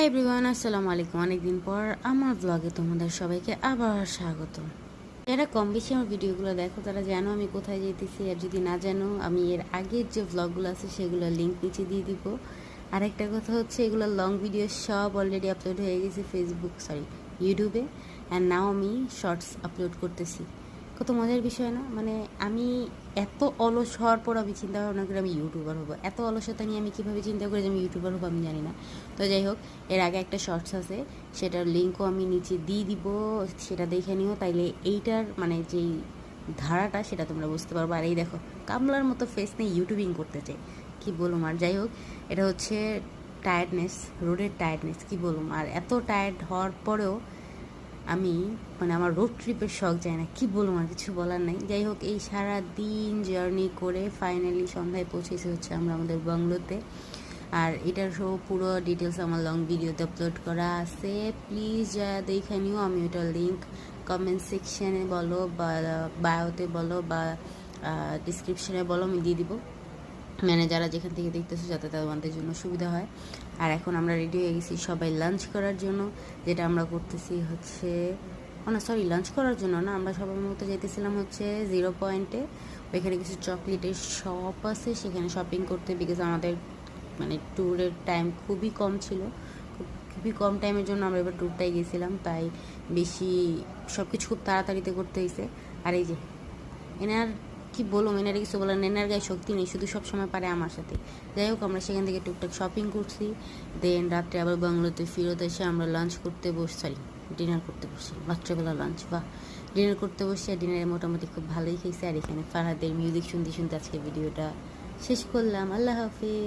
Everyone, আসসালামু আলাইকুম। অনেকদিন পর আমার ব্লগে তোমাদের সবাইকে আবার স্বাগত। যারা কম বেশি আমার ভিডিওগুলো দেখো তারা জানো আমি কোথায় যেতেছি, আর যদি না জানো আমি এর আগের যে ব্লগগুলো আছে সেগুলোর লিঙ্ক নিচে দিয়ে দিব। আরেকটা কথা হচ্ছে, এগুলো লং ভিডিও সব অলরেডি আপলোড হয়ে গেছে ইউটিউবে, অ্যান্ড নাও আমি শর্টস আপলোড করতেছি। কত মজার বিষয় না? মানে আমি এত অলস হওয়ার পর আমি চিন্তা ভাবনা করি আমি ইউটিউবার হবো। এত অলসতা নিয়ে আমি কীভাবে চিন্তা করি যে আমি ইউটিউবার হবো আমি জানি না। তো যাই হোক, এর আগে একটা শর্টস আছে, সেটার লিঙ্কও আমি নিচে দিয়ে দিব, সেটা দেখে নিও। তাইলে এইটার মানে যেই ধারাটা সেটা তোমরা বুঝতে পারবো। আর এই দেখো, কামলার মতো ফেস নিয়ে ইউটিউবিং করতে চাই, কী বলুম। আর যাই হোক, এটা হচ্ছে টায়ার্ডনেস, রোডের টায়ার্ডনেস, কী বলুম। আর এত টায়ার্ড হওয়ার পরেও আমি মানে আমার রোড ট্রিপের শখ যায় না, কী বলবো, আর কিছু বলার নাই। যাই হোক, এই সারা দিন জার্নি করে ফাইনালি সন্ধ্যায় পৌঁছেছি হচ্ছে আমরা আমাদের বাংলোতে। আর এটার সব পুরো ডিটেলস আমার লং ভিডিওতে আপলোড করা আছে, প্লিজ দেখে নিও। আমি ওটার লিঙ্ক কমেন্ট সেকশানে বলো বা বায়োতে বলো বা ডিসক্রিপশানে বলো, আমি দিয়ে দিব। মানে যারা যেখান থেকে দেখতেছো যাতে তাদের জন্য সুবিধা হয়। আর এখন আমরা রেডি হয়ে গেছি সবাই লাঞ্চ করার জন্য। যেটা আমরা করতেছি হচ্ছে লাঞ্চ করার জন্য না, আমরা সবার মতো যেতেছিলাম হচ্ছে 0 পয়েন্টে। ওইখানে কিছু চকলেটের শপ আছে, সেখানে শপিং করতে, বিকজ আমাদের মানে ট্যুরের টাইম খুবই কম ছিল। খুবই কম টাইমের জন্য আমরা এবার ট্যুরটাই গেছিলাম, তাই বেশি সব কিছু খুব তাড়াতাড়িতে করতে হয়েছে। আর এই যে এনার কি বলুম, এনার কিছু বলার, এনার গায়ে শক্তি নেই, শুধু সব সময় পারে আমার সাথে। যাই হোক, আমরা সেখান থেকে টুকটাক শপিং করছি, দেন রাত্রে আবার বাংলোতে ফেরত এসে আমরা লাঞ্চ করতে ডিনার করতে বসছি। রাত্রেবেলা লাঞ্চ বা ডিনার করতে বসছি। আর ডিনারে মোটামুটি খুব ভালোই খেয়েছি। আর এখানে ফারহাদের মিউজিক শুনতে শুনতে আজকে ভিডিওটা শেষ করলাম। আল্লাহ হাফিজ।